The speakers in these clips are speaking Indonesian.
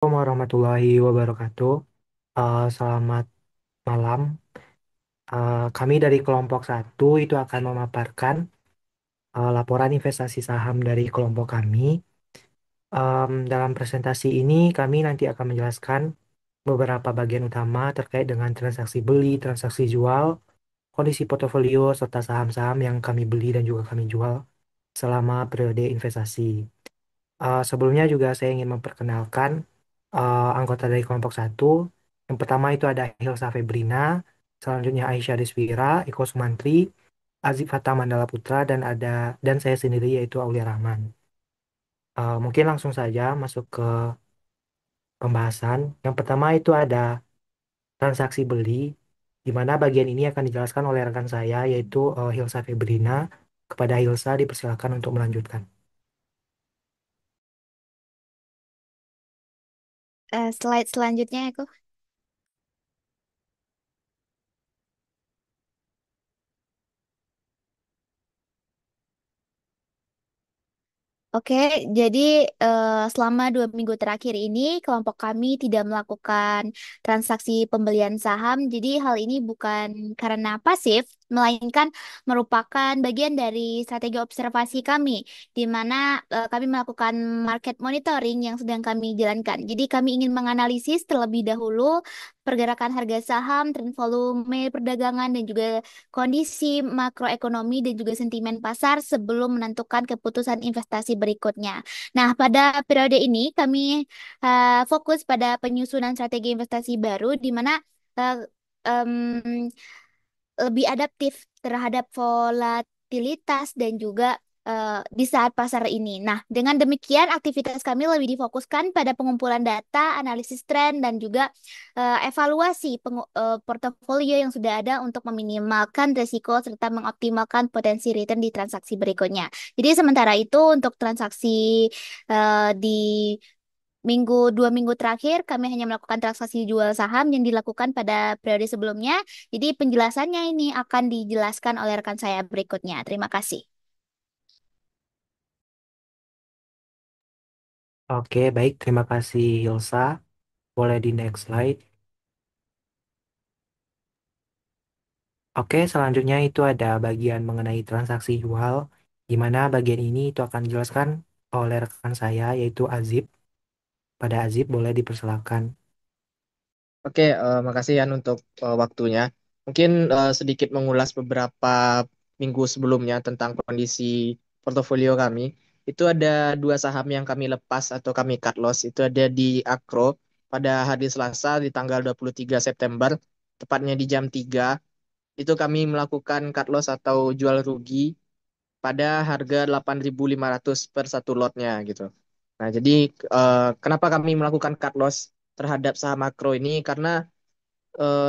Assalamualaikum warahmatullahi wabarakatuh. Selamat malam. Kami dari kelompok satu itu akan memaparkan laporan investasi saham dari kelompok kami. Dalam presentasi ini kami nanti akan menjelaskan beberapa bagian utama terkait dengan transaksi beli, transaksi jual, kondisi portofolio, serta saham-saham yang kami beli dan juga kami jual selama periode investasi. Sebelumnya juga saya ingin memperkenalkan anggota dari kelompok satu. Yang pertama itu ada Hilsa Febrina, selanjutnya Aisyah Deswira, Eko Sumantri, Azif Fattah Mandala Putra, dan saya sendiri yaitu Aulia Rahman. Mungkin langsung saja masuk ke pembahasan. Yang pertama itu ada transaksi beli, di mana bagian ini akan dijelaskan oleh rekan saya yaitu Hilsa Febrina. Kepada Hilsa dipersilakan untuk melanjutkan. Slide selanjutnya aku. Oke, jadi selama 2 minggu terakhir ini kelompok kami tidak melakukan transaksi pembelian saham. Jadi hal ini bukan karena pasif, melainkan merupakan bagian dari strategi observasi kami, di mana kami melakukan market monitoring yang sedang kami jalankan. Jadi kami ingin menganalisis terlebih dahulu pergerakan harga saham, tren volume perdagangan, dan juga kondisi makroekonomi dan juga sentimen pasar sebelum menentukan keputusan investasi berikutnya. Nah, pada periode ini kami fokus pada penyusunan strategi investasi baru di mana eh, em, lebih adaptif terhadap volatilitas dan juga di saat pasar ini. Nah, dengan demikian aktivitas kami lebih difokuskan pada pengumpulan data, analisis tren, dan juga evaluasi portofolio yang sudah ada untuk meminimalkan risiko serta mengoptimalkan potensi return di transaksi berikutnya. Jadi sementara itu untuk transaksi di 2 minggu terakhir kami hanya melakukan transaksi jual saham yang dilakukan pada periode sebelumnya. Jadi penjelasannya ini akan dijelaskan oleh rekan saya berikutnya. Terima kasih. Oke, baik. Terima kasih Hilsa. Boleh di next slide. Oke, selanjutnya itu ada bagian mengenai transaksi jual, di mana bagian ini itu akan dijelaskan oleh rekan saya, yaitu Azib. Pada Azib, boleh dipersilakan. Oke, makasih Yan untuk waktunya. Mungkin sedikit mengulas beberapa minggu sebelumnya tentang kondisi portofolio kami. Itu ada dua saham yang kami lepas atau kami cut loss. Itu ada di Akro pada hari Selasa di tanggal 23 September, tepatnya di jam 3. Itu kami melakukan cut loss atau jual rugi pada harga 8.500 per satu lotnya gitu. Nah, jadi kenapa kami melakukan cut loss terhadap saham makro ini? Karena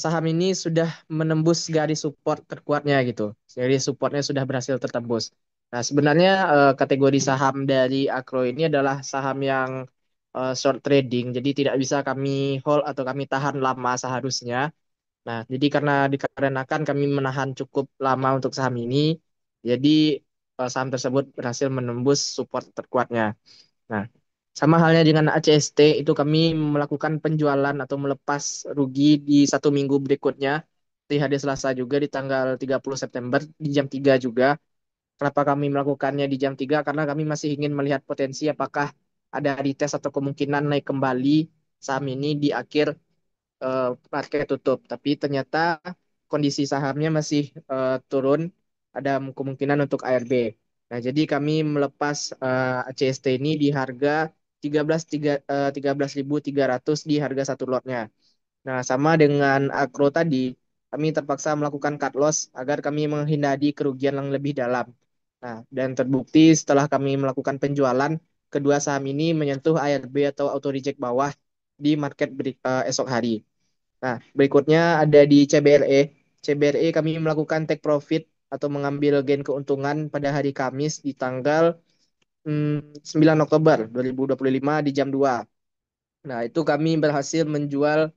saham ini sudah menembus garis support terkuatnya gitu. Jadi supportnya sudah berhasil tertembus. Nah, sebenarnya kategori saham dari Akro ini adalah saham yang short trading, jadi tidak bisa kami hold atau kami tahan lama seharusnya. Nah, jadi karena dikarenakan kami menahan cukup lama untuk saham ini, jadi saham tersebut berhasil menembus support terkuatnya. Nah, sama halnya dengan ACST, itu kami melakukan penjualan atau melepas rugi di 1 minggu berikutnya di hari Selasa juga di tanggal 30 September di jam 3 juga. Kenapa kami melakukannya di jam 3? Karena kami masih ingin melihat potensi apakah ada retest atau kemungkinan naik kembali saham ini di akhir market tutup. Tapi ternyata kondisi sahamnya masih turun, ada kemungkinan untuk ARB. Nah, jadi kami melepas ACST ini di harga 13.300 di harga satu lotnya. Nah, sama dengan Agro tadi, kami terpaksa melakukan cut loss agar kami menghindari kerugian yang lebih dalam. Nah, dan terbukti setelah kami melakukan penjualan, kedua saham ini menyentuh ARB atau auto reject bawah di market esok hari. Nah, berikutnya ada di CBRE. CBRE kami melakukan take profit atau mengambil gain keuntungan pada hari Kamis di tanggal 9 Oktober 2025 di jam 2. Nah, itu kami berhasil menjual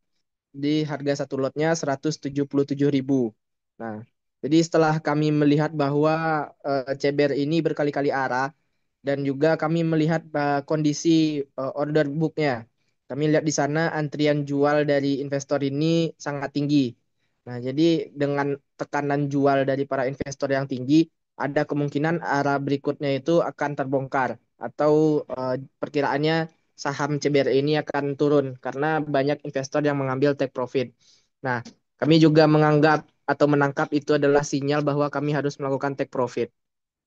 di harga satu lotnya 177.000. Nah, jadi setelah kami melihat bahwa CBR ini berkali-kali arah dan juga kami melihat kondisi order booknya. Kami lihat di sana antrian jual dari investor ini sangat tinggi. Nah, jadi dengan tekanan jual dari para investor yang tinggi, ada kemungkinan arah berikutnya itu akan terbongkar atau perkiraannya saham CBRE ini akan turun karena banyak investor yang mengambil take profit. Nah, kami juga menganggap atau menangkap itu adalah sinyal bahwa kami harus melakukan take profit.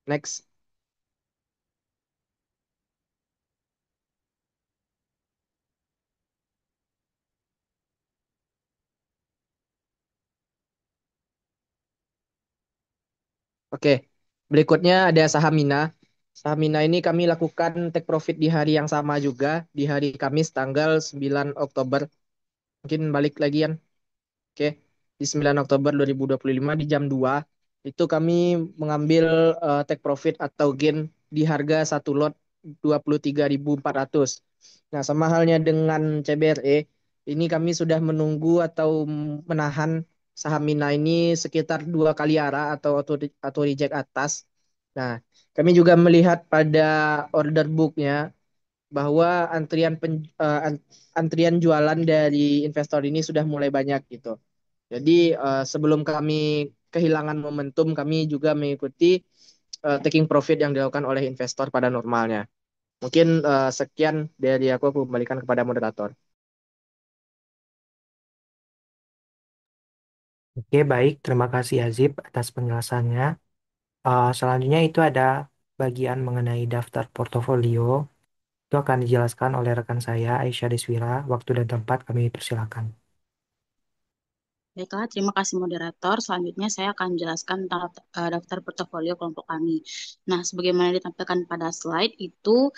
Next. Oke, berikutnya ada saham Mina. Saham Mina ini kami lakukan take profit di hari yang sama juga, di hari Kamis tanggal 9 Oktober. Mungkin balik lagi kan. Oke, di 9 Oktober 2025 di jam 2 itu kami mengambil take profit atau gain di harga satu lot 23.400. Nah, sama halnya dengan CBRE, ini kami sudah menunggu atau menahan saham Mina ini sekitar 2 kali arah atau reject atas. Nah, kami juga melihat pada order booknya bahwa antrian jualan dari investor ini sudah mulai banyak gitu. Jadi sebelum kami kehilangan momentum, kami juga mengikuti taking profit yang dilakukan oleh investor pada normalnya. Mungkin sekian dari aku kembalikan kepada moderator. Oke, baik. Terima kasih Azib atas penjelasannya. Selanjutnya itu ada bagian mengenai daftar portofolio. Itu akan dijelaskan oleh rekan saya, Aisyah Deswira. Waktu dan tempat kami persilakan. Baiklah, terima kasih moderator. Selanjutnya saya akan menjelaskan tentang daftar portofolio kelompok kami. Nah, sebagaimana ditampilkan pada slide itu,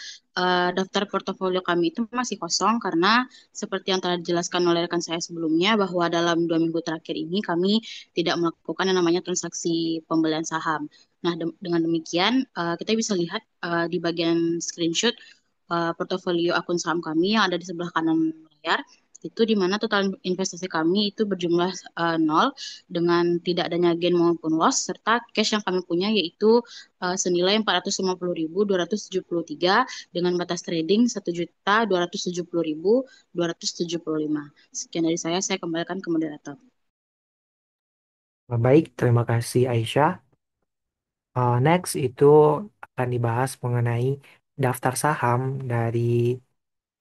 daftar portofolio kami itu masih kosong karena seperti yang telah dijelaskan oleh rekan saya sebelumnya bahwa dalam 2 minggu terakhir ini kami tidak melakukan yang namanya transaksi pembelian saham. Nah, dengan demikian kita bisa lihat di bagian screenshot portofolio akun saham kami yang ada di sebelah kanan layar itu di mana total investasi kami itu berjumlah nol dengan tidak adanya gain maupun loss serta cash yang kami punya yaitu senilai 450.273 dengan batas trading 1.270.275. Sekian dari saya kembalikan ke moderator. Baik, terima kasih Aisyah. Next itu akan dibahas mengenai daftar saham dari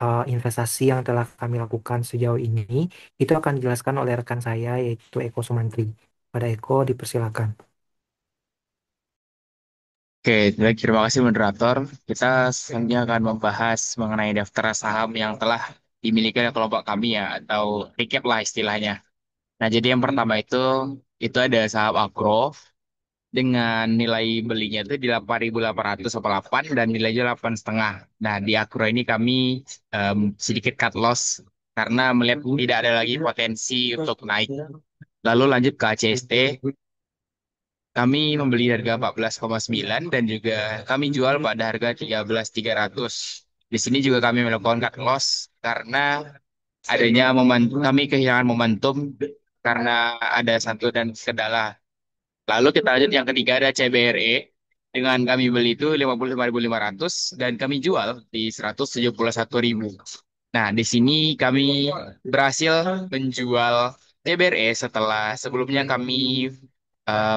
investasi yang telah kami lakukan sejauh ini. Itu akan dijelaskan oleh rekan saya yaitu Eko Sumantri. Pada Eko dipersilakan. Oke, baik, terima kasih moderator. Kita selanjutnya akan membahas mengenai daftar saham yang telah dimiliki oleh kelompok kami ya, atau recap lah istilahnya. Nah, jadi yang pertama itu ada saham Agro dengan nilai belinya itu di 8.808 dan nilainya 8,5. Nah, di Agro ini kami sedikit cut loss karena melihat tidak ada lagi potensi untuk naik. Lalu lanjut ke ACST. Kami membeli harga 14,9 dan juga kami jual pada harga 13.300. Di sini juga kami melakukan cut loss karena adanya kami kehilangan momentum karena ada satu dan kendala. Lalu kita lanjut yang ketiga ada CBRE dengan kami beli itu 55.500 dan kami jual di 171.000. Nah, di sini kami berhasil menjual CBRE setelah sebelumnya kami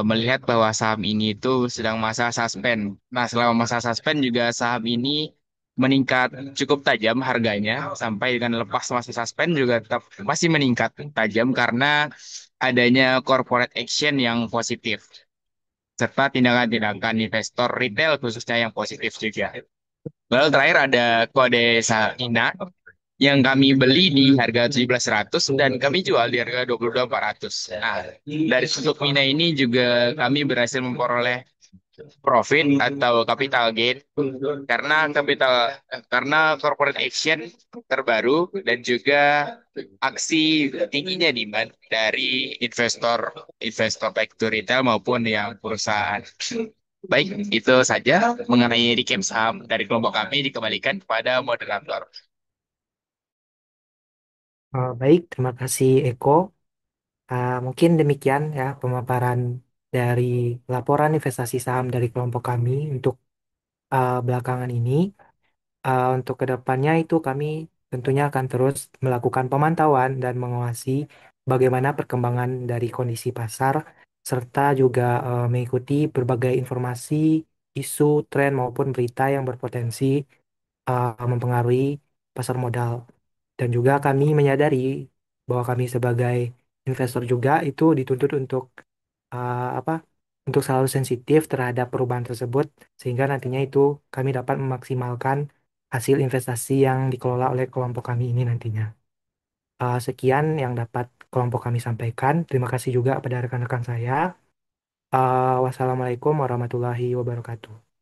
melihat bahwa saham ini itu sedang masa suspend. Nah, selama masa suspend juga saham ini meningkat cukup tajam harganya sampai dengan lepas masa suspend juga tetap masih meningkat tajam karena adanya corporate action yang positif serta tindakan-tindakan investor retail khususnya yang positif juga. Lalu terakhir ada kode Salina yang kami beli di harga 17.100 dan kami jual di harga 22.400. Nah, dari sudut Mina ini juga kami berhasil memperoleh profit atau capital gain karena corporate action terbaru dan juga aksi tingginya demand dari investor investor baik itu retail maupun yang perusahaan. Baik, itu saja mengenai recap saham dari kelompok kami dikembalikan kepada moderator. Baik, terima kasih Eko. Mungkin demikian ya pemaparan dari laporan investasi saham dari kelompok kami untuk belakangan ini. Untuk kedepannya itu kami tentunya akan terus melakukan pemantauan dan mengawasi bagaimana perkembangan dari kondisi pasar, serta juga mengikuti berbagai informasi, isu, tren maupun berita yang berpotensi mempengaruhi pasar modal. Dan juga kami menyadari bahwa kami sebagai investor juga itu dituntut untuk apa? Untuk selalu sensitif terhadap perubahan tersebut sehingga nantinya itu kami dapat memaksimalkan hasil investasi yang dikelola oleh kelompok kami ini nantinya. Sekian yang dapat kelompok kami sampaikan. Terima kasih juga pada rekan-rekan saya. Wassalamualaikum warahmatullahi wabarakatuh.